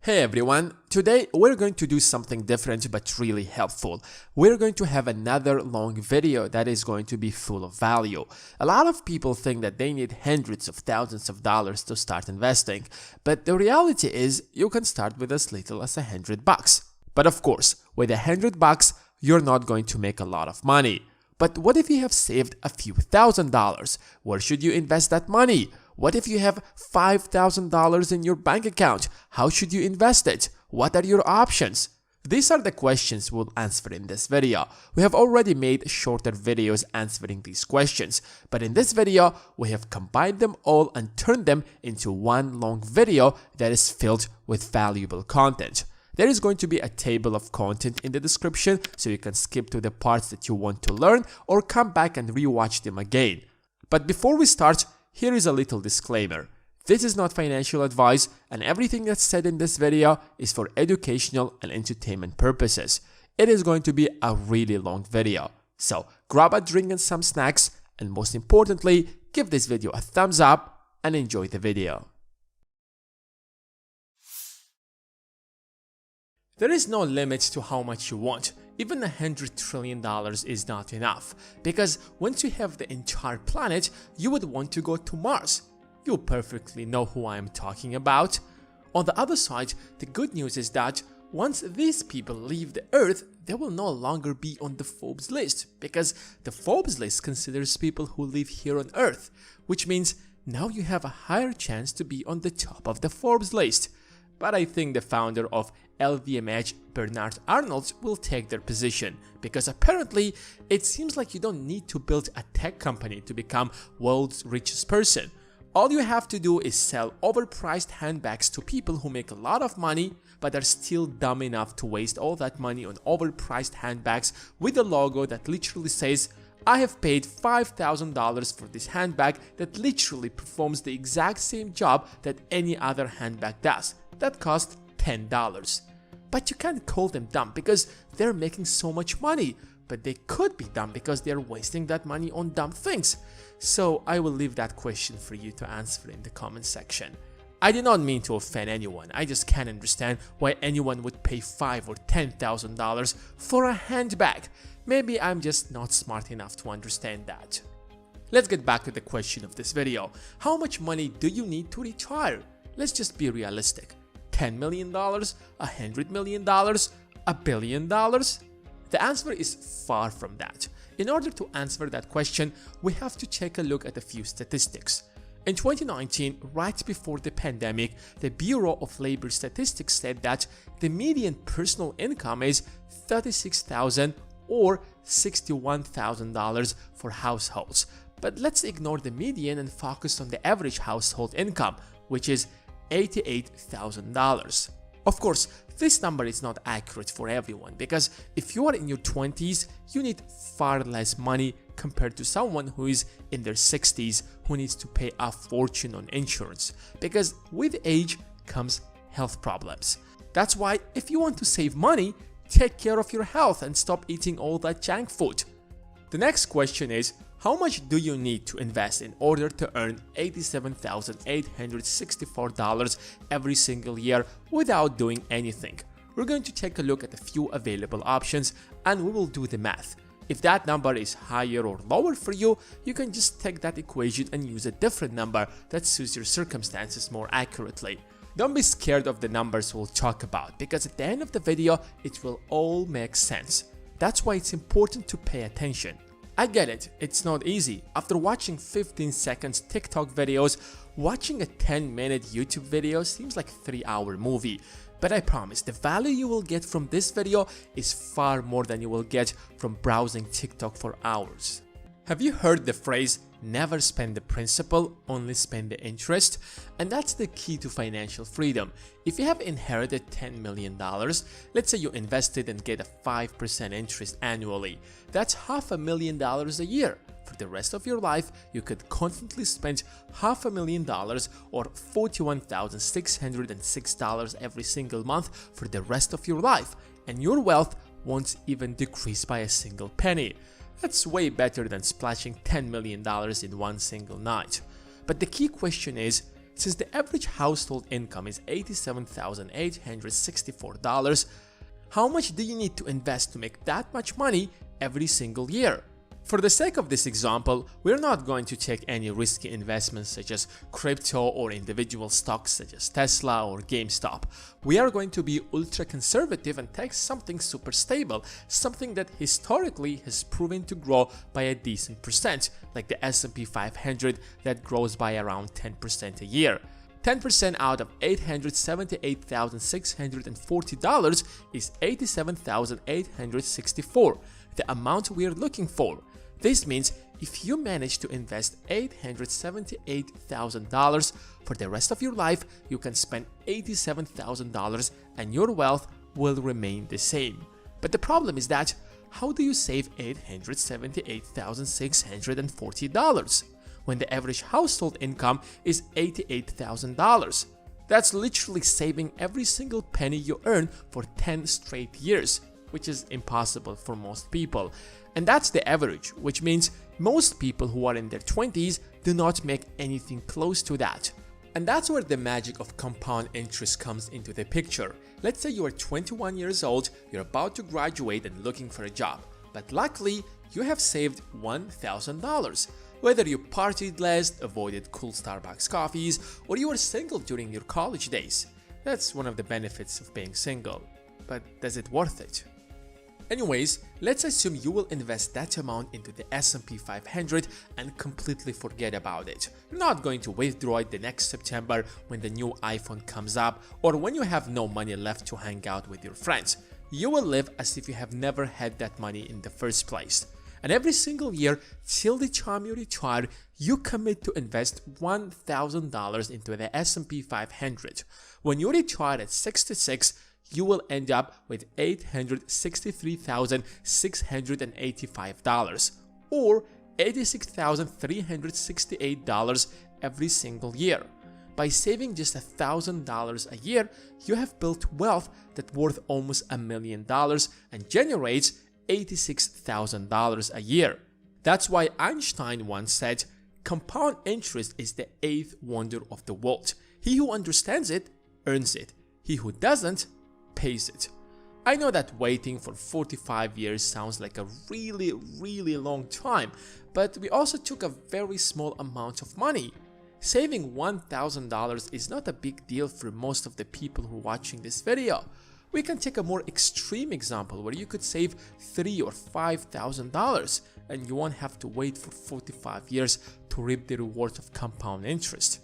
Hey everyone, today we're going to do something different but really helpful. We're going to have another long video that is going to be full of value. A lot of people think that they need hundreds of thousands of dollars to start investing, but the reality is you can start with as little as $100. But of course, with $100, you're not going to make a lot of money. But what if you have saved a few $1,000s? Where should you invest that money? What if you have $5,000 in your bank account? How should you invest it? What are your options? These are the questions we'll answer in this video. We have already made shorter videos answering these questions, but in this video, we have combined them all and turned them into one long video that is filled with valuable content. There is going to be a table of content in the description, so you can skip to the parts that you want to learn or come back and rewatch them again. But before we start, here is a little disclaimer. This is not financial advice, and everything that's said in this video is for educational and entertainment purposes. It is going to be a really long video. So grab a drink and some snacks, and most importantly, give this video a thumbs up and enjoy the video. There is no limit to how much you want. Even $100 trillion is not enough, because once you have the entire planet, you would want to go to Mars. You perfectly know who I am talking about. On the other side, the good news is that once these people leave the Earth, they will no longer be on the Forbes list, because the Forbes list considers people who live here on Earth, which means now you have a higher chance to be on the top of the Forbes list. But I think the founder of LVMH, Bernard Arnault, will take their position, because apparently it seems like you don't need to build a tech company to become world's richest person. All you have to do is sell overpriced handbags to people who make a lot of money but are still dumb enough to waste all that money on overpriced handbags with a logo that literally says, "I have paid $5,000 for this handbag that literally performs the exact same job that any other handbag does. That cost $10. But you can't call them dumb because they're making so much money, but they could be dumb because they're wasting that money on dumb things. So I will leave that question for you to answer in the comment section. I did not mean to offend anyone, I just can't understand why anyone would pay $5,000 or $10,000 for a handbag. Maybe I'm just not smart enough to understand that. Let's get back to the question of this video. How much money do you need to retire? Let's just be realistic. $10 million, $100 million, $1 billion? The answer is far from that. In order to answer that question, we have to take a look at a few statistics. In 2019, right before the pandemic, the Bureau of Labor Statistics said that the median personal income is $36,000 or $61,000 for households. But let's ignore the median and focus on the average household income, which is $88,000. Of course, this number is not accurate for everyone, because if you are in your 20s, you need far less money compared to someone who is in their 60s who needs to pay a fortune on insurance, because with age comes health problems. That's why if you want to save money, take care of your health and stop eating all that junk food. The next question is, how much do you need to invest in order to earn $87,864 every single year without doing anything? We're going to take a look at a few available options and we will do the math. If that number is higher or lower for you, you can just take that equation and use a different number that suits your circumstances more accurately. Don't be scared of the numbers we'll talk about, because at the end of the video, it will all make sense. That's why it's important to pay attention. I get it, it's not easy. After watching 15 seconds TikTok videos, watching a 10-minute YouTube video seems like a 3-hour movie. But I promise, the value you will get from this video is far more than you will get from browsing TikTok for hours. Have you heard the phrase, never spend the principal, only spend the interest? And that's the key to financial freedom. If you have inherited $10 million, let's say you invested and get a 5% interest annually, that's $500,000 a year. For the rest of your life, you could constantly spend $500,000 or $41,606 every single month for the rest of your life, and your wealth won't even decrease by a single penny. That's way better than splashing $10 million in one single night. But the key question is, Since the average household income is $87,864, how much do you need to invest to make that much money every single year? For the sake of this example, we're not going to take any risky investments such as crypto or individual stocks such as Tesla or GameStop. We are going to be ultra conservative and take something super stable, something that historically has proven to grow by a decent percent, like the S&P 500 that grows by around 10% a year. 10% out of $878,640 is $87,864, the amount we are looking for. This means if you manage to invest $878,000 for the rest of your life, you can spend $87,000 and your wealth will remain the same. But the problem is that, how do you save $878,640 when the average household income is $88,000? That's literally saving every single penny you earn for 10 straight years, which is impossible for most people. And that's the average, which means most people who are in their 20s do not make anything close to that. And that's where the magic of compound interest comes into the picture. Let's say you are 21 years old, you're about to graduate and looking for a job, but luckily you have saved $1,000. Whether you partied less, avoided cool Starbucks coffees, or you were single during your college days. That's one of the benefits of being single. But is it worth it? Anyways, let's assume you will invest that amount into the S&P 500 and completely forget about it. You're not going to withdraw it the next September when the new iPhone comes up or when you have no money left to hang out with your friends. You will live as if you have never had that money in the first place. And every single year, till the time you retire, you commit to invest $1,000 into the S&P 500. When you retire at 66, you will end up with $863,685 or $86,368 every single year. By saving just $1,000 a year, you have built wealth that's worth almost $1 million and generates $86,000 a year. That's why Einstein once said, "Compound interest is the eighth wonder of the world. He who understands it, earns it. He who doesn't, pays it." I know that waiting for 45 years sounds like a really long time, but we also took a very small amount of money. Saving $1,000 is not a big deal for most of the people who are watching this video. We can take a more extreme example where you could save $3,000 or $5,000 and you won't have to wait for 45 years to reap the rewards of compound interest.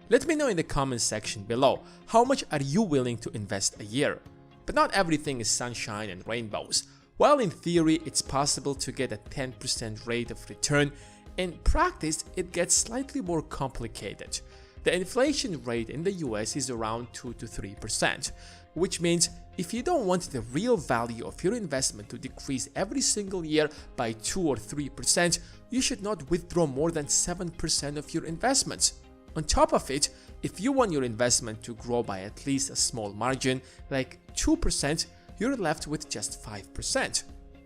Let me know in the comment section below, how much are you willing to invest a year? But not everything is sunshine and rainbows. While in theory it's possible to get a 10% rate of return, in practice it gets slightly more complicated. The inflation rate in the US is around 2 to 3%, which means if you don't want the real value of your investment to decrease every single year by 2 or 3%, you should not withdraw more than 7% of your investments. On top of it, if you want your investment to grow by at least a small margin, like 2%, you're left with just 5%.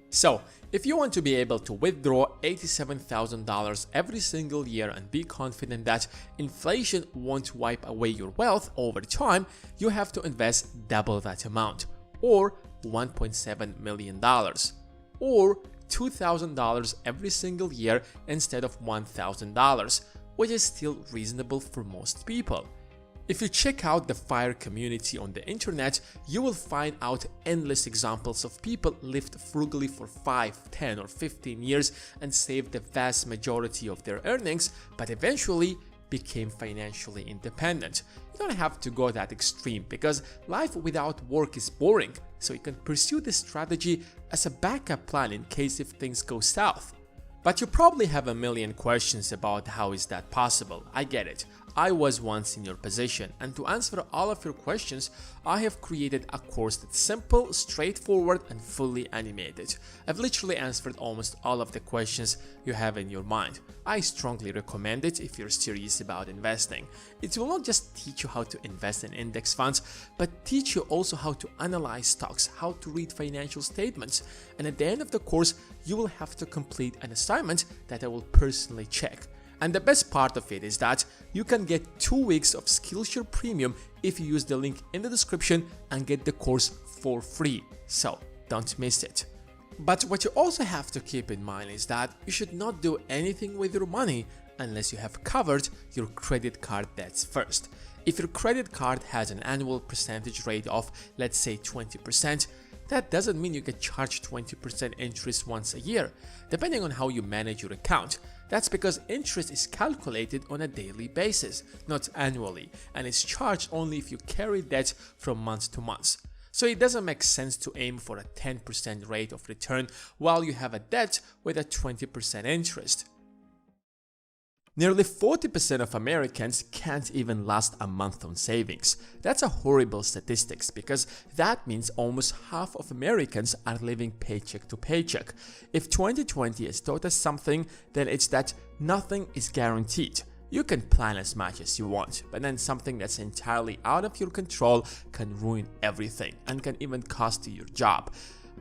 So, if you want to be able to withdraw $87,000 every single year and be confident that inflation won't wipe away your wealth over time, you have to invest double that amount, or $1.7 million, or $2,000 every single year instead of $1,000, which is still reasonable for most people. If you check out the FIRE community on the internet, you will find out endless examples of people lived frugally for 5, 10 or 15 years and saved the vast majority of their earnings, but eventually became financially independent. You don't have to go that extreme because life without work is boring, so you can pursue this strategy as a backup plan in case if things go south. But you probably have a million questions about how is that possible. I get it. I was once in your position, and to answer all of your questions, I have created a course that's simple, straightforward, and fully animated. I've literally answered almost all of the questions you have in your mind. I strongly recommend it if you're serious about investing. It will not just teach you how to invest in index funds, but teach you also how to analyze stocks, how to read financial statements, and at the end of the course, you will have to complete an assignment that I will personally check. And the best part of it is that you can get 2 weeks of Skillshare Premium if you use the link in the description and get the course for free. So don't miss it. But what you also have to keep in mind is that you should not do anything with your money unless you have covered your credit card debts first. If your credit card has an annual percentage rate of, let's say, 20%, that doesn't mean you get charged 20% interest once a year, depending on how you manage your account. That's because interest is calculated on a daily basis, not annually, and it's charged only if you carry debt from month to month. So it doesn't make sense to aim for a 10% rate of return while you have a debt with a 20% interest. Nearly 40% of Americans can't even last a month on savings. That's a horrible statistics because that means almost half of Americans are living paycheck to paycheck. If 2020 has taught us something, then it's that nothing is guaranteed. You can plan as much as you want, but then something that's entirely out of your control can ruin everything and can even cost you your job.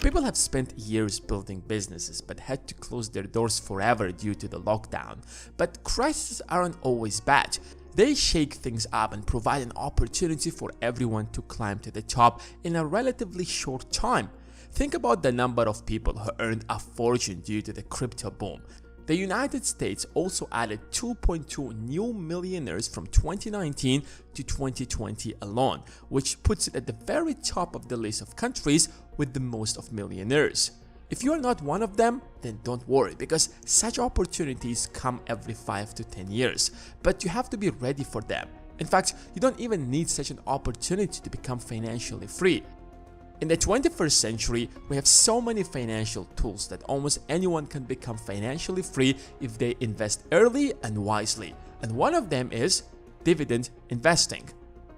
People have spent years building businesses but had to close their doors forever due to the lockdown. But crises aren't always bad. They shake things up and provide an opportunity for everyone to climb to the top in a relatively short time. Think about the number of people who earned a fortune due to the crypto boom. The United States also added 2.2 new millionaires from 2019 to 2020 alone, which puts it at the very top of the list of countries with the most of millionaires. If you are not one of them, then don't worry, because such opportunities come every 5 to 10 years, but you have to be ready for them. In fact, you don't even need such an opportunity to become financially free. In the 21st century, we have so many financial tools that almost anyone can become financially free if they invest early and wisely, and one of them is dividend investing.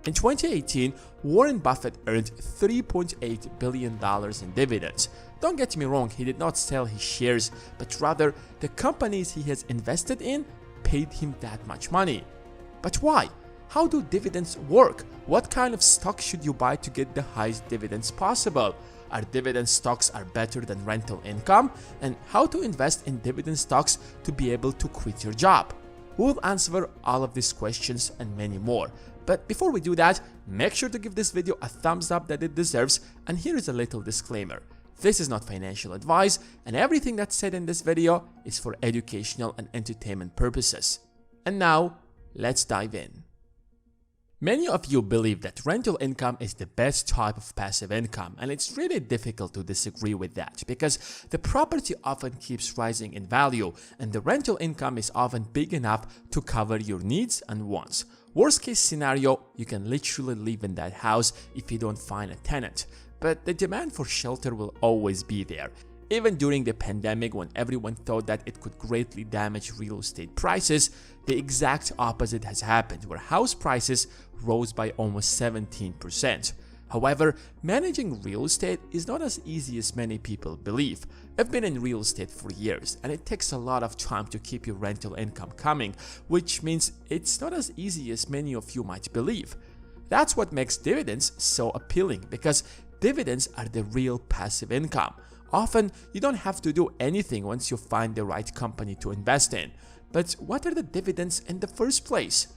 In 2018, Warren Buffett earned $3.8 billion in dividends. Don't get me wrong, he did not sell his shares, but rather the companies he has invested in paid him that much money. But why? How do dividends work? What kind of stock should you buy to get the highest dividends possible? Are dividend stocks better than rental income? And how to invest in dividend stocks to be able to quit your job? We'll answer all of these questions and many more. But before we do that, make sure to give this video a thumbs up that it deserves, and here is a little disclaimer. This is not financial advice, and everything that's said in this video is for educational and entertainment purposes. And now, let's dive in. Many of you believe that rental income is the best type of passive income, and it's really difficult to disagree with that because the property often keeps rising in value and the rental income is often big enough to cover your needs and wants. Worst case scenario, you can literally live in that house if you don't find a tenant, but the demand for shelter will always be there. Even during the pandemic, when everyone thought that it could greatly damage real estate prices, the exact opposite has happened, where house prices rose by almost 17%. However, managing real estate is not as easy as many people believe. I've been in real estate for years, and it takes a lot of time to keep your rental income coming, which means it's not as easy as many of you might believe. That's what makes dividends so appealing, because dividends are the real passive income. Often, you don't have to do anything once you find the right company to invest in. But what are the dividends in the first place?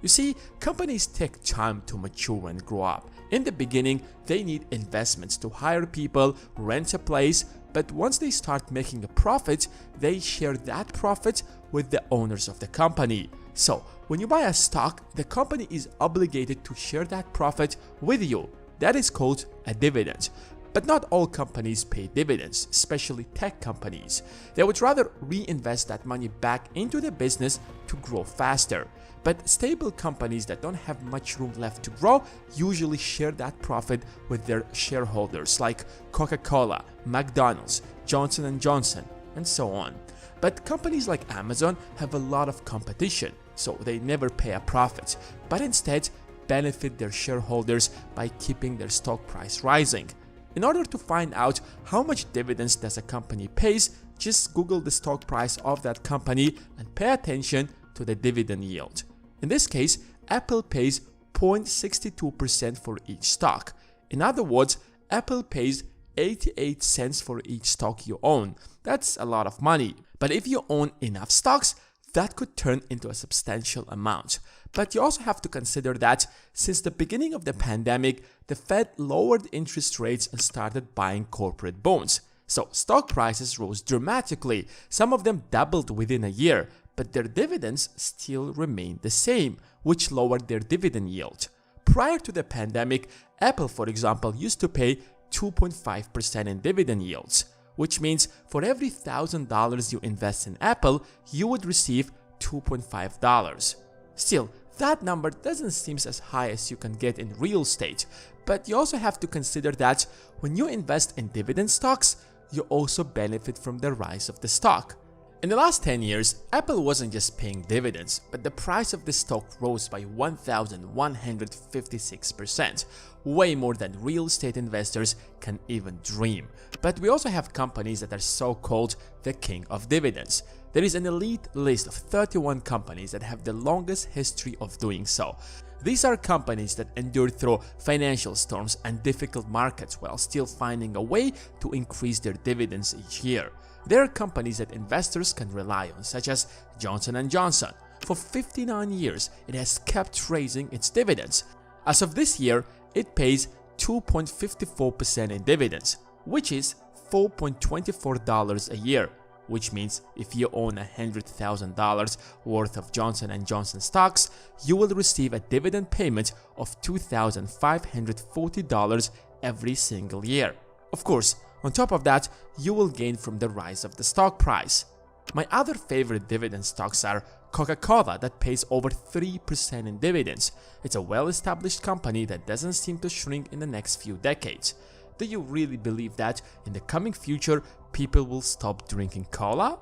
You see, companies take time to mature and grow up. In the beginning, they need investments to hire people, rent a place, but once they start making a profit, they share that profit with the owners of the company. So, when you buy a stock, the company is obligated to share that profit with you. That is called a dividend. But not all companies pay dividends, especially tech companies. They would rather reinvest that money back into the business to grow faster. But stable companies that don't have much room left to grow usually share that profit with their shareholders like Coca-Cola, McDonald's, Johnson & Johnson, and so on. But companies like Amazon have a lot of competition, so they never pay a profit, but instead benefit their shareholders by keeping their stock price rising. In order to find out how much dividends does a company pays, just Google the stock price of that company and pay attention to the dividend yield. In this case, Apple pays 0.62% for each stock. In other words, Apple pays 88 cents for each stock you own. That's a lot of money. But if you own enough stocks, that could turn into a substantial amount. But you also have to consider that since the beginning of the pandemic, the Fed lowered interest rates and started buying corporate bonds. So stock prices rose dramatically. Some of them doubled within a year, but their dividends still remained the same, which lowered their dividend yield. Prior to the pandemic, Apple, for example, used to pay 2.5% in dividend yields, which means for every $1,000 you invest in Apple, you would receive $2.5. Still, that number doesn't seem as high as you can get in real estate, but you also have to consider that when you invest in dividend stocks, you also benefit from the rise of the stock. In the last 10 years, Apple wasn't just paying dividends, but the price of the stock rose by 1,156%, way more than real estate investors can even dream. But we also have companies that are so-called the king of dividends. There is an elite list of 31 companies that have the longest history of doing so. These are companies that endured through financial storms and difficult markets while still finding a way to increase their dividends each year. There are companies that investors can rely on, such as Johnson & Johnson. For 59 years, it has kept raising its dividends. As of this year, it pays 2.54% in dividends, which is $4.24 a year. Which means if you own $100,000 worth of Johnson & Johnson stocks, you will receive a dividend payment of $2,540 every single year. Of course, on top of that, you will gain from the rise of the stock price. My other favorite dividend stocks are Coca-Cola, that pays over 3% in dividends. It's a well-established company that doesn't seem to shrink in the next few decades. Do you really believe that in the coming future, people will stop drinking cola?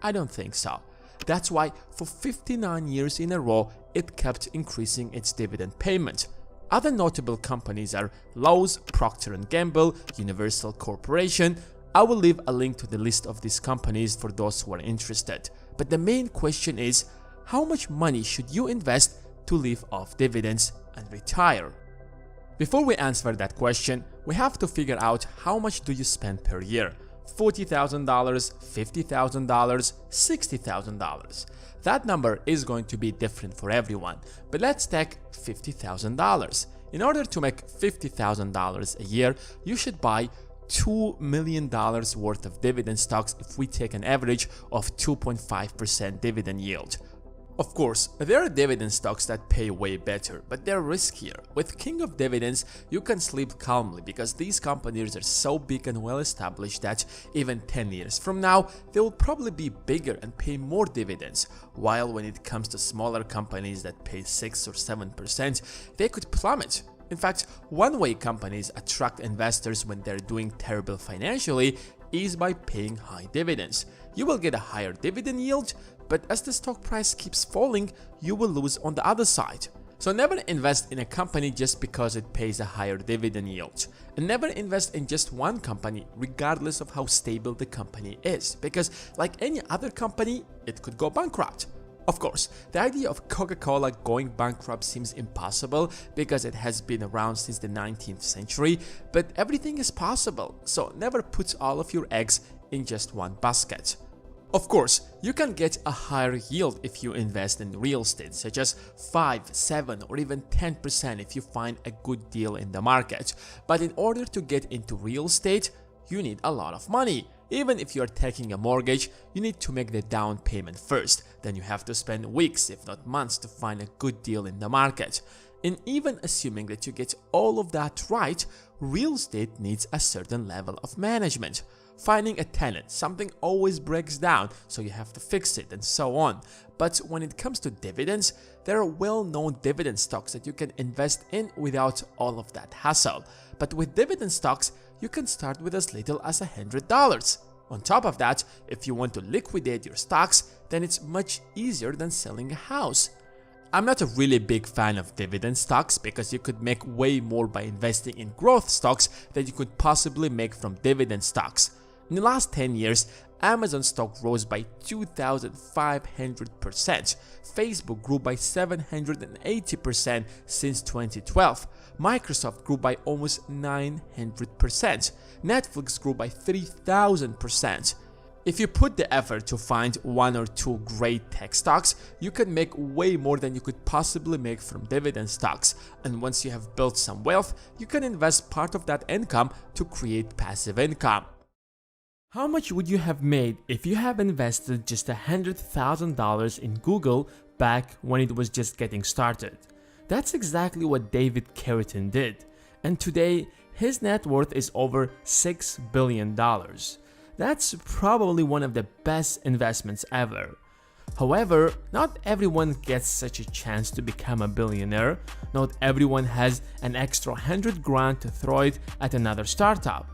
I don't think so. That's why for 59 years in a row, it kept increasing its dividend payment. Other notable companies are Lowe's, Procter & Gamble, Universal Corporation. I will leave a link to the list of these companies for those who are interested. But the main question is, how much money should you invest to live off dividends and retire? Before we answer that question, we have to figure out how much do you spend per year. $40,000, $50,000, $60,000. That number is going to be different for everyone, but let's take $50,000. In order to make $50,000 a year, you should buy $2 million worth of dividend stocks if we take an average of 2.5% dividend yield. Of course, there are dividend stocks that pay way better, but they're riskier. With King of Dividends, you can sleep calmly because these companies are so big and well established that even 10 years from now, they will probably be bigger and pay more dividends. While when it comes to smaller companies that pay 6 or 7%, they could plummet. In fact, one way companies attract investors when they're doing terrible financially is by paying high dividends. You will get a higher dividend yield, but as the stock price keeps falling, you will lose on the other side. So never invest in a company just because it pays a higher dividend yield. And never invest in just one company regardless of how stable the company is, because like any other company, it could go bankrupt. Of course, the idea of Coca-Cola going bankrupt seems impossible because it has been around since the 19th century, but everything is possible, so never put all of your eggs in just one basket. Of course, you can get a higher yield if you invest in real estate, such as 5, 7 or even 10% if you find a good deal in the market. But in order to get into real estate, you need a lot of money. Even if you are taking a mortgage, you need to make the down payment first. Then you have to spend weeks, if not months, to find a good deal in the market. And even assuming that you get all of that right, real estate needs a certain level of management. Finding a tenant, something always breaks down, so you have to fix it and so on. But when it comes to dividends, there are well-known dividend stocks that you can invest in without all of that hassle. But with dividend stocks, you can start with as little as $100. On top of that, if you want to liquidate your stocks, then it's much easier than selling a house. I'm not a really big fan of dividend stocks because you could make way more by investing in growth stocks than you could possibly make from dividend stocks. In the last 10 years, Amazon stock rose by 2,500%, Facebook grew by 780% since 2012, Microsoft grew by almost 900%, Netflix grew by 3,000%. If you put the effort to find one or two great tech stocks, you can make way more than you could possibly make from dividend stocks. And once you have built some wealth, you can invest part of that income to create passive income. How much would you have made if you have invested just $100,000 in Google back when it was just getting started? That's exactly what David Carradine did. And today, his net worth is over $6 billion. That's probably one of the best investments ever. However, not everyone gets such a chance to become a billionaire. Not everyone has an extra 100 grand to throw it at another startup.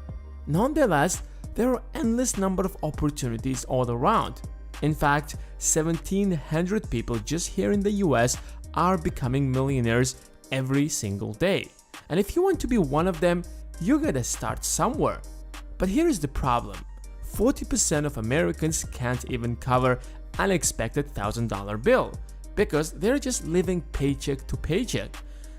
Nonetheless, there are endless number of opportunities all around. In fact, 1,700 people just here in the US are becoming millionaires every single day. And if you want to be one of them, you gotta start somewhere. But here is the problem. 40% of Americans can't even cover an unexpected $1,000 bill because they're just living paycheck to paycheck.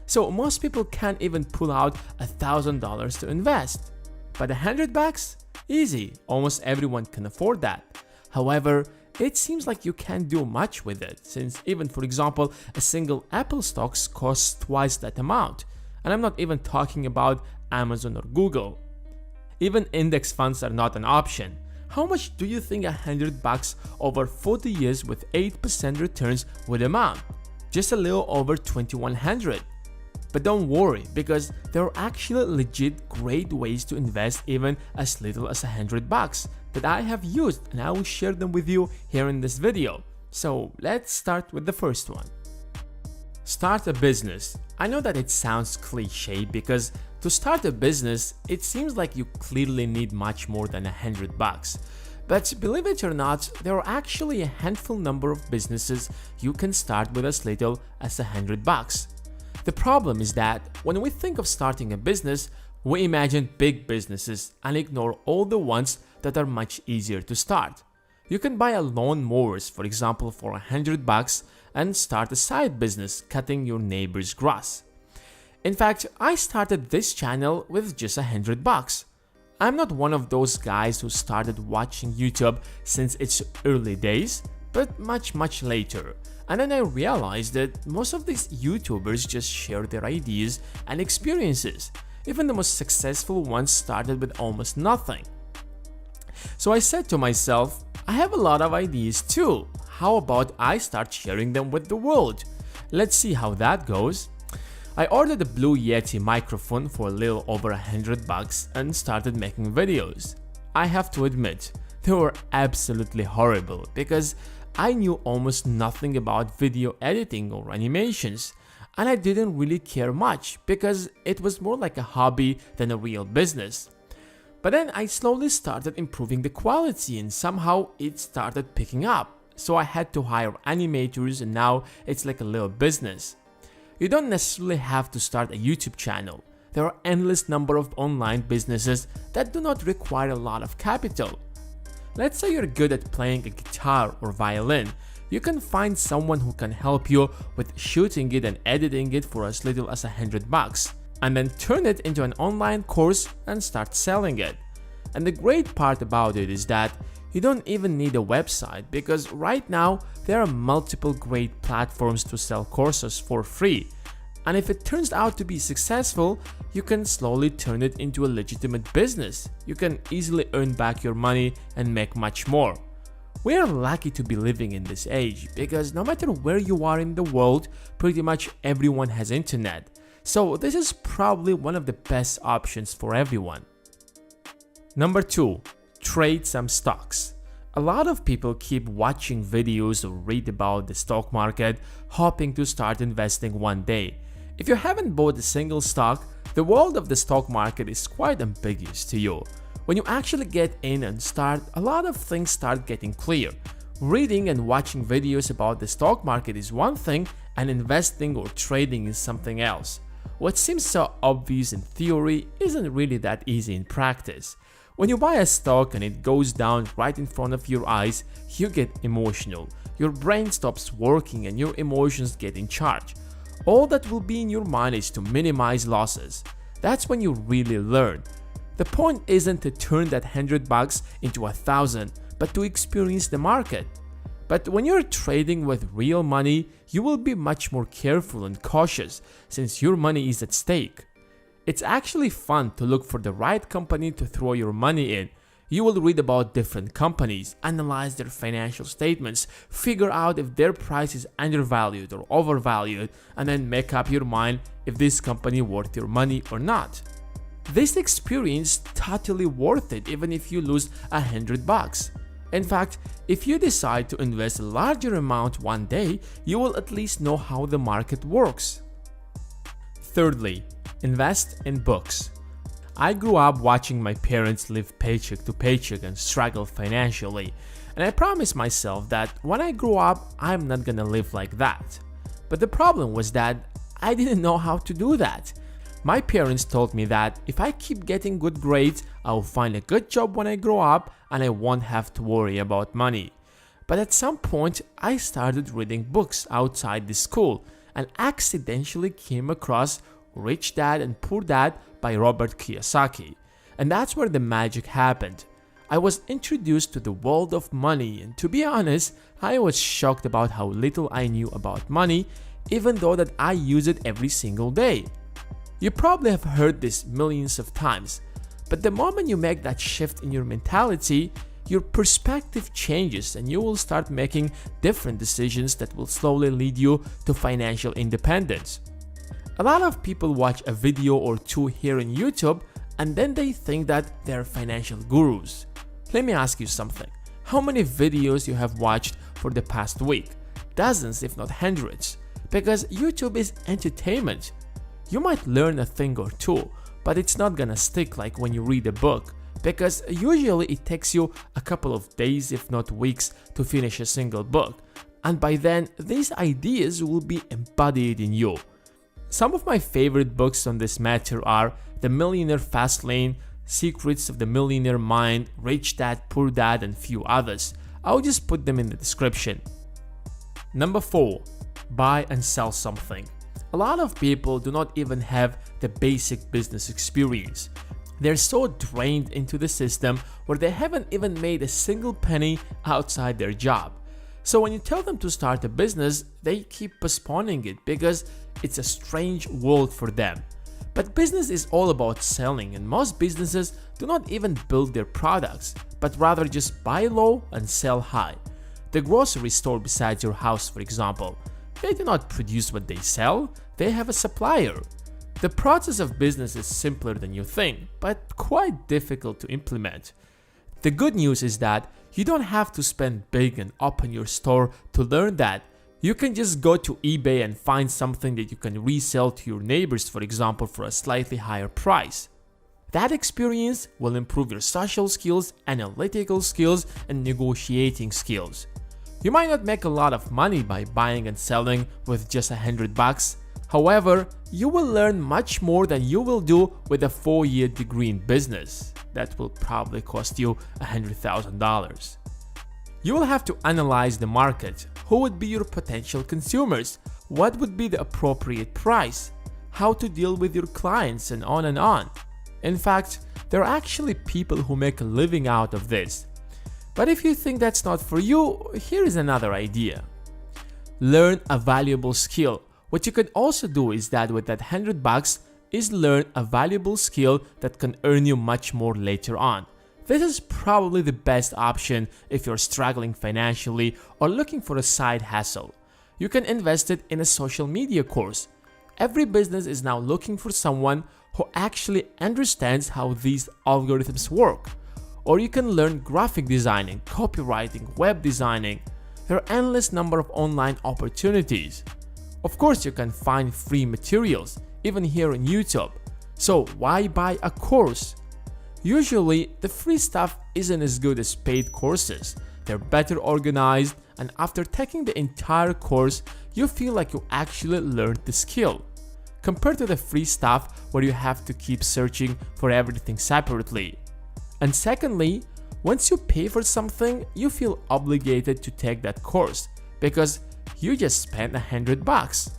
So most people can't even pull out $1,000 to invest. But $100? Easy, almost everyone can afford that. However, it seems like you can't do much with it, since even, for example, a single Apple stock costs twice that amount. And I'm not even talking about Amazon or Google. Even index funds are not an option. How much do you think $100 over 40 years with 8% returns would amount? Just a little over $2,100. But don't worry, because there are actually legit great ways to invest even as little as $100 that I have used, and I will share them with you here in this video. So let's start with the first one. Start a business. I know that it sounds cliche because to start a business, it seems like you clearly need much more than $100. But believe it or not, there are actually a handful number of businesses you can start with as little as $100. The problem is that when we think of starting a business, we imagine big businesses and ignore all the ones that are much easier to start. You can buy a lawnmowers, for example, for $100 and start a side business cutting your neighbor's grass. In fact, I started this channel with just $100. I'm not one of those guys who started watching YouTube since its early days, but much later. And then I realized that most of these YouTubers just share their ideas and experiences. Even the most successful ones started with almost nothing. So I said to myself, I have a lot of ideas too. How about I start sharing them with the world? Let's see how that goes. I ordered a Blue Yeti microphone for a little over $100 and started making videos. I have to admit, they were absolutely horrible because I knew almost nothing about video editing or animations, and I didn't really care much because it was more like a hobby than a real business. But then I slowly started improving the quality and somehow it started picking up. So I had to hire animators and now it's like a little business. You don't necessarily have to start a YouTube channel. There are endless number of online businesses that do not require a lot of capital. Let's say you're good at playing a guitar or violin. You can find someone who can help you with shooting it and editing it for as little as $100, and then turn it into an online course and start selling it. And the great part about it is that you don't even need a website because right now there are multiple great platforms to sell courses for free. And if it turns out to be successful, you can slowly turn it into a legitimate business. You can easily earn back your money and make much more. We are lucky to be living in this age because no matter where you are in the world, pretty much everyone has internet. So this is probably one of the best options for everyone. Number 2. Trade some stocks. A lot of people keep watching videos or read about the stock market, hoping to start investing one day. If you haven't bought a single stock, the world of the stock market is quite ambiguous to you. When you actually get in and start, a lot of things start getting clear. Reading and watching videos about the stock market is one thing, and investing or trading is something else. What seems so obvious in theory isn't really that easy in practice. When you buy a stock and it goes down right in front of your eyes, you get emotional. Your brain stops working and your emotions get in charge. All that will be in your mind is to minimize losses. That's when you really learn. The point isn't to turn that $100 into $1,000, but to experience the market. But when you're trading with real money, you will be much more careful and cautious since your money is at stake. It's actually fun to look for the right company to throw your money in. You will read about different companies, analyze their financial statements, figure out if their price is undervalued or overvalued, and then make up your mind if this company worth your money or not. This experience totally worth it even if you lose $100. In fact, if you decide to invest a larger amount one day, you will at least know how the market works. Thirdly, invest in books. I grew up watching my parents live paycheck to paycheck and struggle financially, and I promised myself that when I grow up, I'm not gonna live like that. But the problem was that I didn't know how to do that. My parents told me that if I keep getting good grades, I'll find a good job when I grow up and I won't have to worry about money. But at some point, I started reading books outside the school and accidentally came across Rich Dad and Poor Dad by Robert Kiyosaki. And that's where the magic happened. I was introduced to the world of money, and to be honest, I was shocked about how little I knew about money, even though that I use it every single day. You probably have heard this millions of times, but the moment you make that shift in your mentality, your perspective changes and you will start making different decisions that will slowly lead you to financial independence. A lot of people watch a video or two here on YouTube and then they think that they're financial gurus. Let me ask you something. How many videos you have watched for the past week? Dozens if not hundreds. Because YouTube is entertainment. You might learn a thing or two, but it's not gonna stick like when you read a book, because usually it takes you a couple of days if not weeks to finish a single book, and by then these ideas will be embodied in you. Some of my favorite books on this matter are The Millionaire Fastlane, Secrets of the Millionaire Mind, Rich Dad, Poor Dad, and few others. I'll just put them in the description. Number 4. Buy and sell something. A lot of people do not even have the basic business experience. They're so drained into the system where they haven't even made a single penny outside their job. So when you tell them to start a business, they keep postponing it because it's a strange world for them. But business is all about selling, and most businesses do not even build their products, but rather just buy low and sell high. The grocery store beside your house, for example, they do not produce what they sell, they have a supplier. The process of business is simpler than you think, but quite difficult to implement. The good news is that you don't have to spend big and open your store to learn that. You can just go to eBay and find something that you can resell to your neighbors, for example, for a slightly higher price. That experience will improve your social skills, analytical skills, and negotiating skills. You might not make a lot of money by buying and selling with just $100. However, you will learn much more than you will do with a 4-year degree in business. That will probably cost you $100,000. You will have to analyze the market. Who would be your potential consumers? What would be the appropriate price? How to deal with your clients, and on and on. In fact, there are actually people who make a living out of this. But if you think that's not for you, here is another idea. Learn a valuable skill. What you can also do is that with that $100 is learn a valuable skill that can earn you much more later on. This is probably the best option if you're struggling financially or looking for a side hustle. You can invest it in a social media course. Every business is now looking for someone who actually understands how these algorithms work. Or you can learn graphic designing, copywriting, web designing. There are endless number of online opportunities. Of course, you can find free materials, even here on YouTube. So why buy a course? Usually, the free stuff isn't as good as paid courses. They're better organized, and after taking the entire course, you feel like you actually learned the skill. Compared to the free stuff where you have to keep searching for everything separately. And secondly, once you pay for something, you feel obligated to take that course because you just spent $100.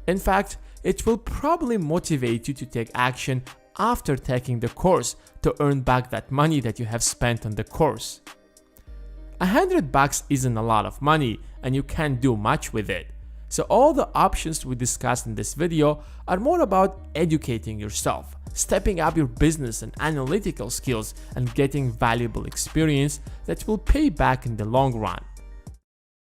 In fact, it will probably motivate you to take action after taking the course to earn back that money that you have spent on the course. $100 isn't a lot of money and you can't do much with it. So all the options we discussed in this video are more about educating yourself, stepping up your business and analytical skills, and getting valuable experience that will pay back in the long run.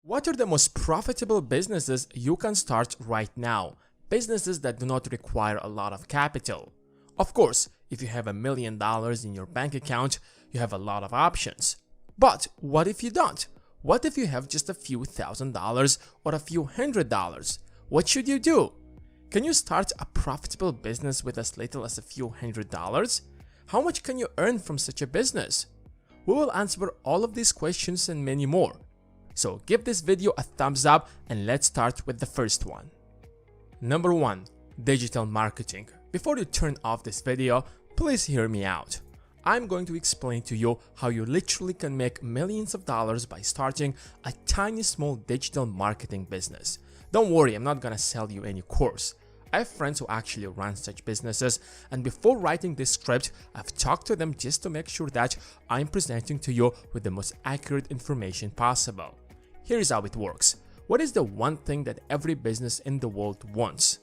What are the most profitable businesses you can start right now? Businesses that do not require a lot of capital. Of course, if you have $1 million in your bank account, you have a lot of options. But what if you don't? What if you have just a few $1,000s or a few $100s? What should you do? Can you start a profitable business with as little as a few $100s? How much can you earn from such a business? We will answer all of these questions and many more. So give this video a thumbs up and let's start with the first one. Number 1. Digital marketing. Before you turn off this video, please hear me out. I'm going to explain to you how you literally can make millions of dollars by starting a tiny small digital marketing business. Don't worry, I'm not gonna sell you any course. I have friends who actually run such businesses, and before writing this script, I've talked to them just to make sure that I'm presenting to you with the most accurate information possible. Here's how it works. What is the one thing that every business in the world wants?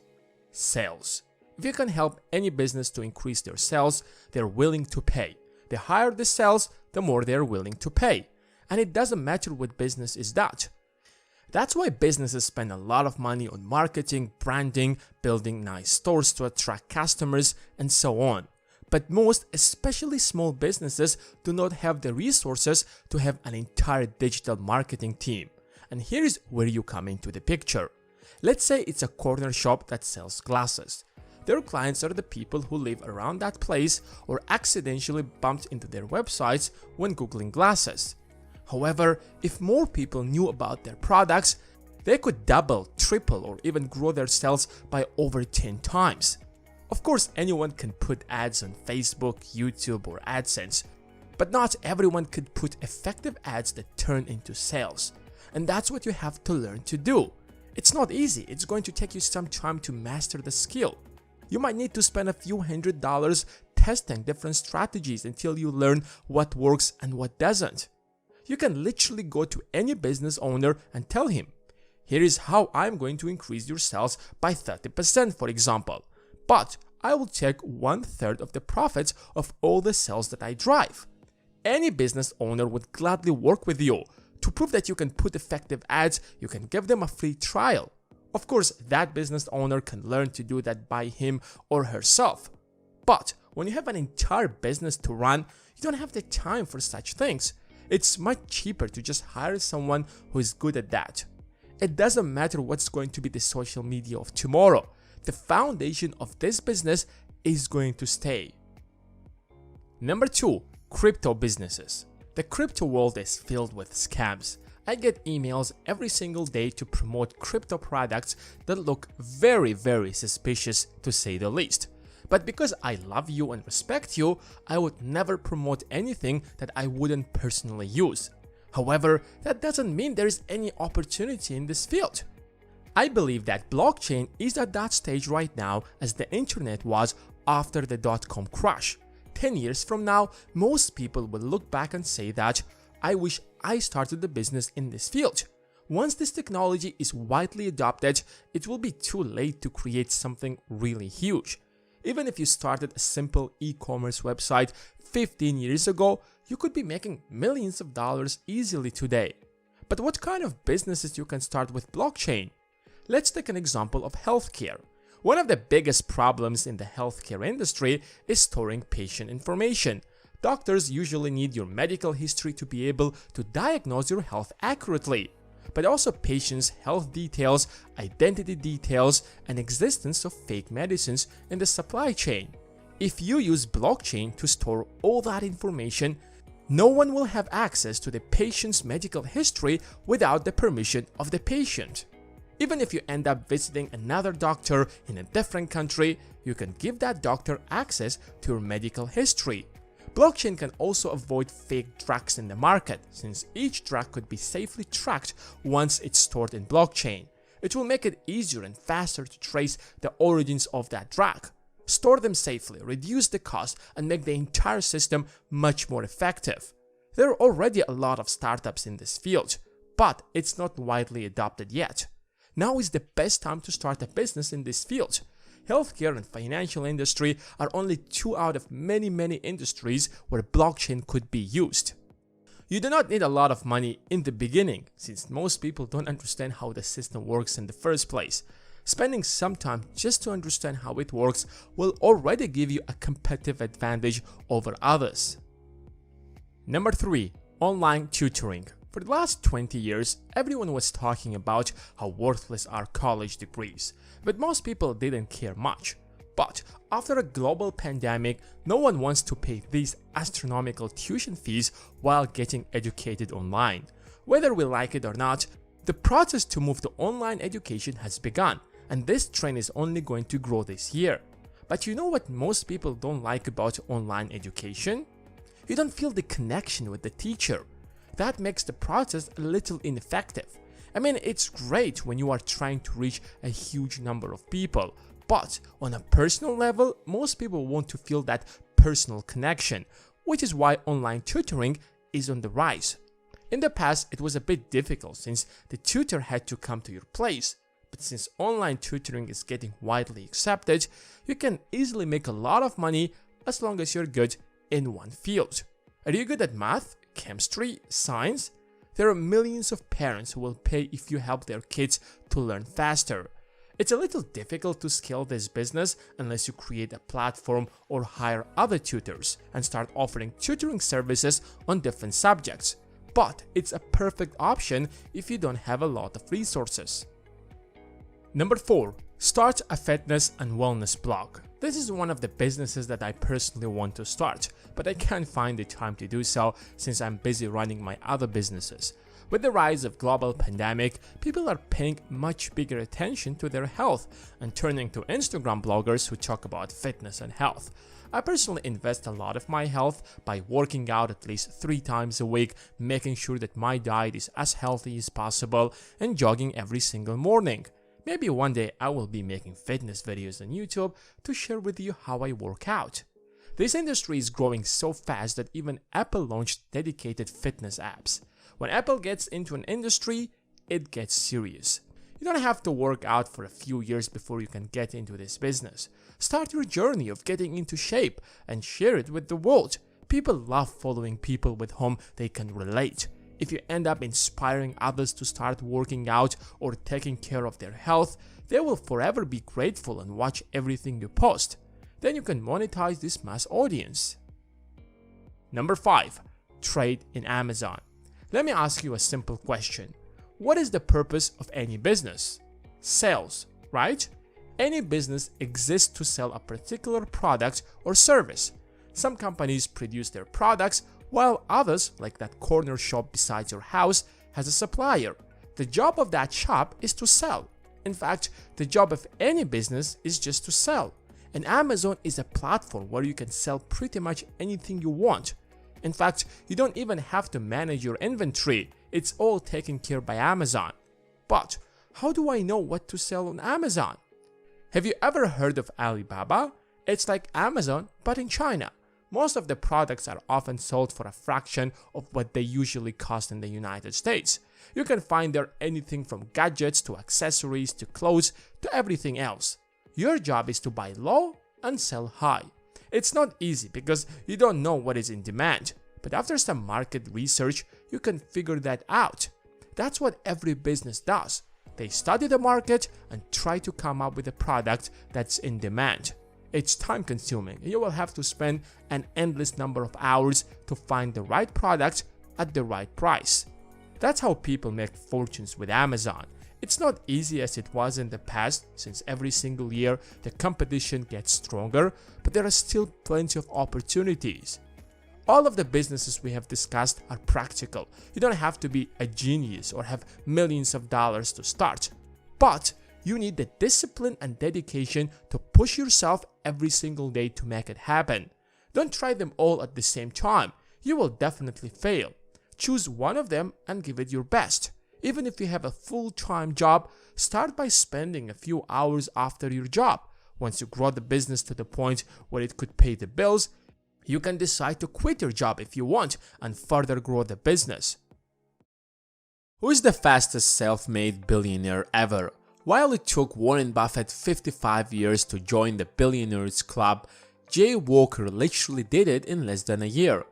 Sales. If you can help any business to increase their sales, they're willing to pay. The higher the sales, the more they're willing to pay. And it doesn't matter what business is that. That's why businesses spend a lot of money on marketing, branding, building nice stores to attract customers, and so on. But most, especially small businesses, do not have the resources to have an entire digital marketing team. And here's where you come into the picture. Let's say it's a corner shop that sells glasses. Their clients are the people who live around that place or accidentally bumped into their websites when googling glasses. However, if more people knew about their products, they could double, triple, or even grow their sales by over 10 times. Of course, anyone can put ads on Facebook, YouTube, or AdSense, but not everyone could put effective ads that turn into sales. And that's what you have to learn to do. It's not easy, it's going to take you some time to master the skill. You might need to spend a few $100s testing different strategies until you learn what works and what doesn't. You can literally go to any business owner and tell him, here is how I'm going to increase your sales by 30%, for example, but I will take 1/3 of the profits of all the sales that I drive. Any business owner would gladly work with you. To prove that you can put effective ads, you can give them a free trial. Of course, that business owner can learn to do that by him or herself. But when you have an entire business to run, you don't have the time for such things. It's much cheaper to just hire someone who is good at that. It doesn't matter what's going to be the social media of tomorrow. The foundation of this business is going to stay. Number 2. Crypto businesses. The crypto world is filled with scams. I get emails every single day to promote crypto products that look very suspicious, to say the least. But because I love you and respect you, I would never promote anything that I wouldn't personally use. However, that doesn't mean there is any opportunity in this field. I believe that blockchain is at that stage right now as the internet was after the dot-com crash. 10 years from now, most people will look back and say that, I wish I started the business in this field. Once this technology is widely adopted, it will be too late to create something really huge. Even if you started a simple e-commerce website 15 years ago, you could be making millions of dollars easily today. But what kind of businesses you can start with blockchain? Let's take an example of healthcare. One of the biggest problems in the healthcare industry is storing patient information. Doctors usually need your medical history to be able to diagnose your health accurately, but also patients' health details, identity details, and existence of fake medicines in the supply chain. If you use blockchain to store all that information, no one will have access to the patient's medical history without the permission of the patient. Even if you end up visiting another doctor in a different country, you can give that doctor access to your medical history. Blockchain can also avoid fake drugs in the market, since each drug could be safely tracked once it's stored in blockchain. It will make it easier and faster to trace the origins of that drug. Store them safely, reduce the cost, and make the entire system much more effective. There are already a lot of startups in this field, but it's not widely adopted yet. Now is the best time to start a business in this field. Healthcare and financial industry are only two out of many industries where blockchain could be used. You do not need a lot of money in the beginning, since most people don't understand how the system works in the first place. Spending some time just to understand how it works will already give you a competitive advantage over others. Number 3. Online tutoring. For the last 20 years, everyone was talking about how worthless are college degrees, but most people didn't care much. But after a global pandemic, no one wants to pay these astronomical tuition fees while getting educated online. Whether we like it or not, the process to move to online education has begun, and this trend is only going to grow this year. But you know what most people don't like about online education? You don't feel the connection with the teacher. That makes the process a little ineffective. I mean, it's great when you are trying to reach a huge number of people, but on a personal level, most people want to feel that personal connection, which is why online tutoring is on the rise. In the past, it was a bit difficult since the tutor had to come to your place, but since online tutoring is getting widely accepted, you can easily make a lot of money as long as you're good in one field. Are you good at math, chemistry, science? There are millions of parents who will pay if you help their kids to learn faster. It's a little difficult to scale this business unless you create a platform or hire other tutors and start offering tutoring services on different subjects. But it's a perfect option if you don't have a lot of resources. Number 4. Start a fitness and wellness blog. This is one of the businesses that I personally want to start, but I can't find the time to do so since I'm busy running my other businesses. With the rise of global pandemic, people are paying much bigger attention to their health and turning to Instagram bloggers who talk about fitness and health. I personally invest a lot of my health by working out at least 3 times a week, making sure that my diet is as healthy as possible, and jogging every single morning. Maybe one day I will be making fitness videos on YouTube to share with you how I work out. This industry is growing so fast that even Apple launched dedicated fitness apps. When Apple gets into an industry, it gets serious. You don't have to work out for a few years before you can get into this business. Start your journey of getting into shape and share it with the world. People love following people with whom they can relate. If you end up inspiring others to start working out or taking care of their health, they will forever be grateful and watch everything you post. Then you can monetize this mass audience. Number 5. Trade in Amazon. Let me ask you a simple question. What is the purpose of any business? Sales, right? Any business exists to sell a particular product or service. Some companies produce their products, while others, like that corner shop beside your house, has a supplier. The job of that shop is to sell. In fact, the job of any business is just to sell. And Amazon is a platform where you can sell pretty much anything you want. In fact, you don't even have to manage your inventory. It's all taken care by Amazon. But how do I know what to sell on Amazon? Have you ever heard of Alibaba? It's like Amazon, but in China. Most of the products are often sold for a fraction of what they usually cost in the United States. You can find there anything from gadgets to accessories to clothes to everything else. Your job is to buy low and sell high. It's not easy because you don't know what is in demand, but after some market research, you can figure that out. That's what every business does. They study the market and try to come up with a product that's in demand. It's time consuming. You will have to spend an endless number of hours to find the right product at the right price. That's how people make fortunes with Amazon. It's not easy as it was in the past, since every single year the competition gets stronger, but there are still plenty of opportunities. All of the businesses we have discussed are practical. You don't have to be a genius or have millions of dollars to start. But you need the discipline and dedication to push yourself every single day to make it happen. Don't try them all at the same time. You will definitely fail. Choose one of them and give it your best. Even if you have a full-time job, start by spending a few hours after your job. Once you grow the business to the point where it could pay the bills, You can decide to quit your job if you want and further grow the business. Who is the fastest self-made billionaire ever? While it took Warren Buffett 55 years to join the Billionaires Club, Jay Walker literally did it in less than a year.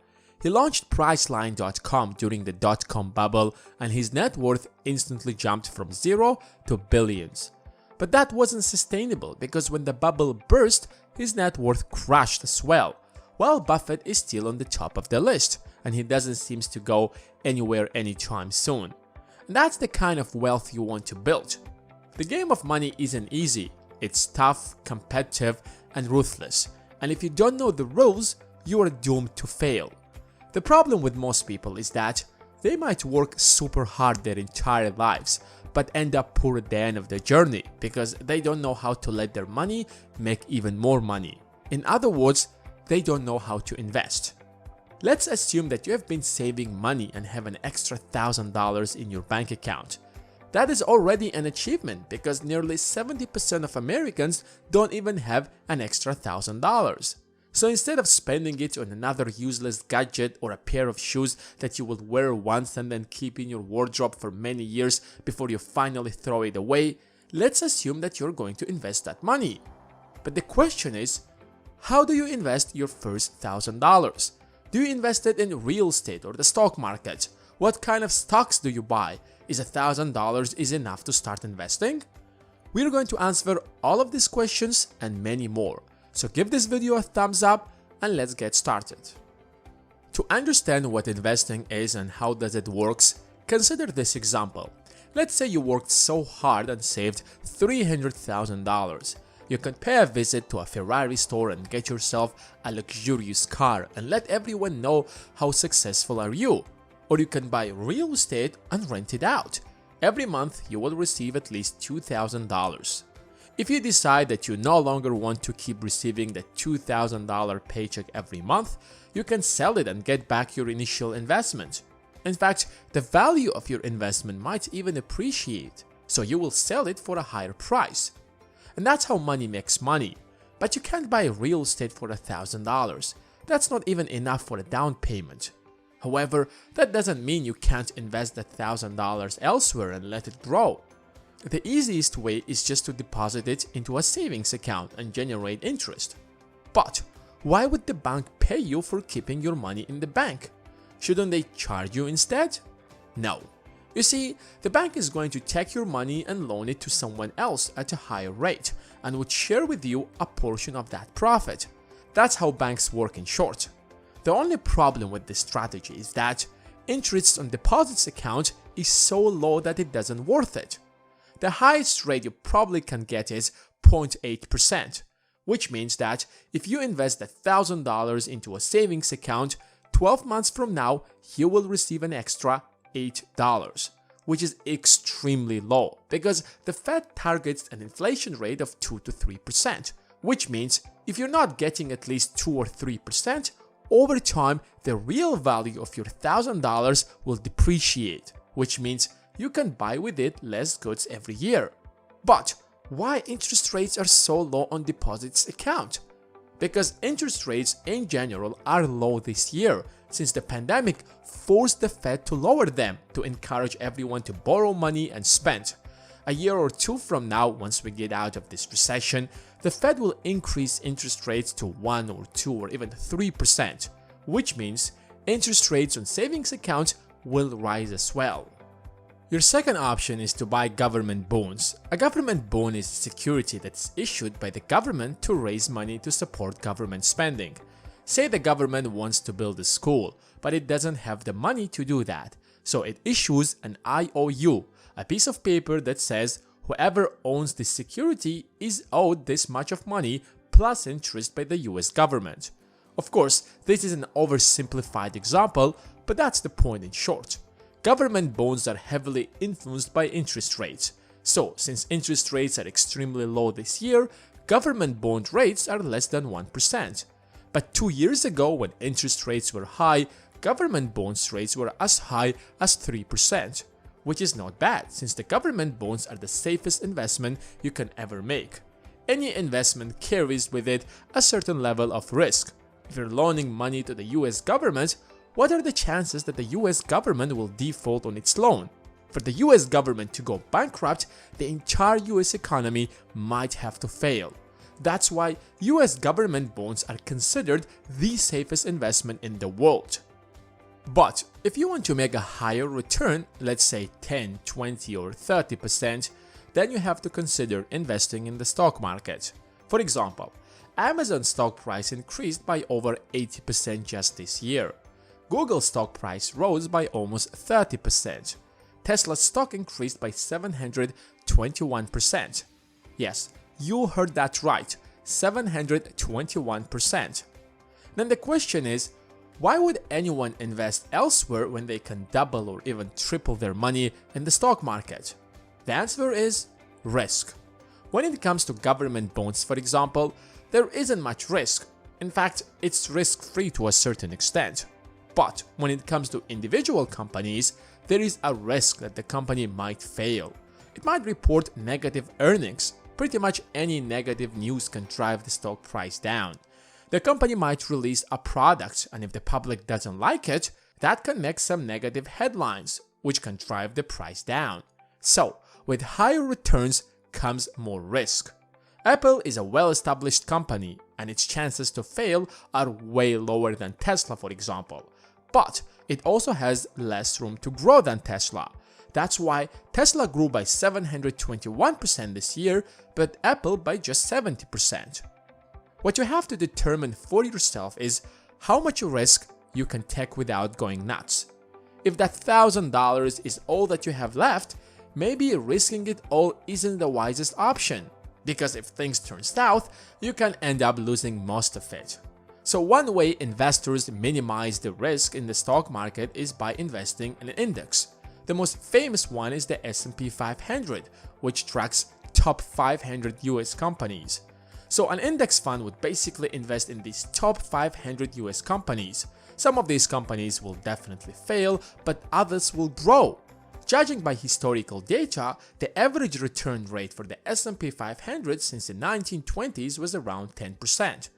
He launched Priceline.com during the dot-com bubble and his net worth instantly jumped from zero to billions. But that wasn't sustainable because when the bubble burst, his net worth crashed as well, while Buffett is still on the top of the list and he doesn't seem to go anywhere anytime soon. And that's the kind of wealth you want to build. The game of money isn't easy, it's tough, competitive, and ruthless, and if you don't know the rules, you are doomed to fail. The problem with most people is that they might work super hard their entire lives, but end up poor at the end of the journey because they don't know how to let their money make even more money. In other words, they don't know how to invest. Let's assume that you have been saving money and have an extra $1,000 in your bank account. That is already an achievement because nearly 70% of Americans don't even have an extra $1,000. So instead of spending it on another useless gadget or a pair of shoes that you will wear once and then keep in your wardrobe for many years before you finally throw it away, let's assume that you're going to invest that money. But the question is, how do you invest your first $1,000? Do you invest it in real estate or the stock market? What kind of stocks do you buy? Is $1,000 enough to start investing? We're going to answer all of these questions and many more. So give this video a thumbs up and let's get started. To understand what investing is and how does it works, consider this example. Let's say you worked so hard and saved $300,000. You can pay a visit to a Ferrari store and get yourself a luxurious car and let everyone know how successful are you. Or you can buy real estate and rent it out. Every month you will receive at least $2,000. If you decide that you no longer want to keep receiving the $2,000 paycheck every month, you can sell it and get back your initial investment. In fact, the value of your investment might even appreciate, so you will sell it for a higher price. And that's how money makes money. But you can't buy real estate for $1,000. That's not even enough for a down payment. However, that doesn't mean you can't invest that $1,000 elsewhere and let it grow. The easiest way is just to deposit it into a savings account and generate interest. But why would the bank pay you for keeping your money in the bank? Shouldn't they charge you instead? No. You see, the bank is going to take your money and loan it to someone else at a higher rate and would share with you a portion of that profit. That's how banks work in short. The only problem with this strategy is that interest on deposits account is so low that it doesn't worth it. The highest rate you probably can get is 0.8%, which means that if you invest $1,000 into a savings account, 12 months from now you will receive an extra $8, which is extremely low because the Fed targets an inflation rate of 2 to 3%, which means if you're not getting at least 2 or 3%, over time, the real value of your $1,000 will depreciate, which means you can buy with it less goods every year. But why interest rates are so low on deposits account? Because interest rates in general are low this year, since the pandemic forced the Fed to lower them to encourage everyone to borrow money and spend. A year or two from now, once we get out of this recession, the Fed will increase interest rates to 1 or 2 or even 3%, which means interest rates on savings accounts will rise as well. Your second option is to buy government bonds. A government bond is a security that's issued by the government to raise money to support government spending. Say the government wants to build a school, but it doesn't have the money to do that, so it issues an IOU, a piece of paper that says whoever owns this security is owed this much of money plus interest by the US government. Of course, this is an oversimplified example, but that's the point in short. Government bonds are heavily influenced by interest rates. So, since interest rates are extremely low this year, government bond rates are less than 1%. But 2 years ago, when interest rates were high, government bonds rates were as high as 3%, which is not bad since the government bonds are the safest investment you can ever make. Any investment carries with it a certain level of risk, If you're loaning money to the US government, what are the chances that the US government will default on its loan? For the US government to go bankrupt, the entire US economy might have to fail. That's why US government bonds are considered the safest investment in the world. But if you want to make a higher return, let's say 10, 20 or 30%, then you have to consider investing in the stock market. For example, Amazon stock price increased by over 80% just this year. Google stock price rose by almost 30%. Tesla stock increased by 721%. Yes, you heard that right, 721%. Then the question is, why would anyone invest elsewhere when they can double or even triple their money in the stock market? The answer is risk. When it comes to government bonds, for example, there isn't much risk. In fact, it's risk-free to a certain extent. But when it comes to individual companies, there is a risk that the company might fail. It might report negative earnings. Pretty much any negative news can drive the stock price down. The company might release a product, and if the public doesn't like it, that can make some negative headlines, which can drive the price down. So, with higher returns comes more risk. Apple is a well-established company, and its chances to fail are way lower than Tesla, for example. But it also has less room to grow than Tesla. That's why Tesla grew by 721% this year, but Apple by just 70%. What you have to determine for yourself is how much risk you can take without going nuts. If that $1,000 is all that you have left, maybe risking it all isn't the wisest option, because if things turn south, you can end up losing most of it. So one way investors minimize the risk in the stock market is by investing in an index. The most famous one is the S&P 500, which tracks top 500 US companies. So an index fund would basically invest in these top 500 US companies. Some of these companies will definitely fail, but others will grow. Judging by historical data, the average return rate for the S&P 500 since the 1920s was around 10%.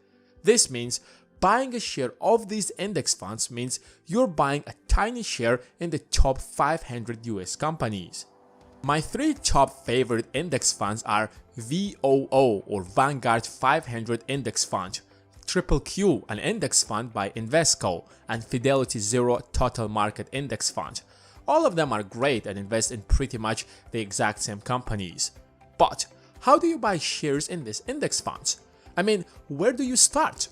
This means buying a share of these index funds means you're buying a tiny share in the top 500 US companies. My 3 top favorite index funds are VOO or Vanguard 500 Index Fund, QQQ, an index fund by Invesco, and Fidelity Zero Total Market Index Fund. All of them are great and invest in pretty much the exact same companies. But how do you buy shares in these index funds? I mean, where do you start?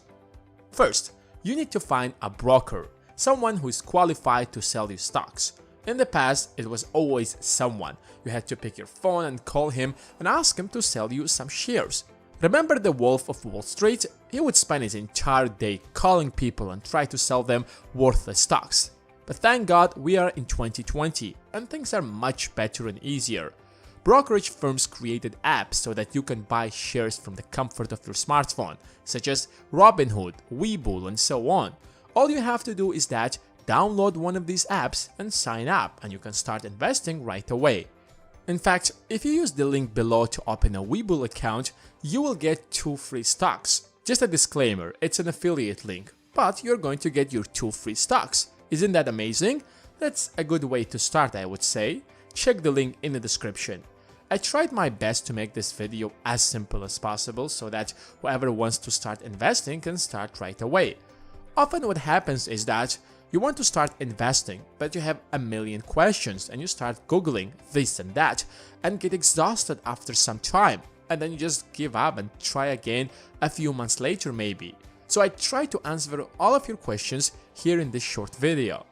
First, you need to find a broker, someone who is qualified to sell you stocks. In the past, it was always someone. You had to pick your phone and call him and ask him to sell you some shares. Remember the Wolf of Wall Street? He would spend his entire day calling people and try to sell them worthless stocks. But thank God we are in 2020 and things are much better and easier. Brokerage firms created apps so that you can buy shares from the comfort of your smartphone, such as Robinhood, Webull, and so on. All you have to do is that download one of these apps and sign up, and you can start investing right away. In fact, if you use the link below to open a Webull account, you will get 2 free stocks. Just a disclaimer, it's an affiliate link, but you're going to get your 2 free stocks. Isn't that amazing? That's a good way to start, I would say. Check the link in the description. I tried my best to make this video as simple as possible so that whoever wants to start investing can start right away. Often what happens is that you want to start investing, but you have a million questions and you start googling this and that and get exhausted after some time, and then you just give up and try again a few months later maybe. So I try to answer all of your questions here in this short video.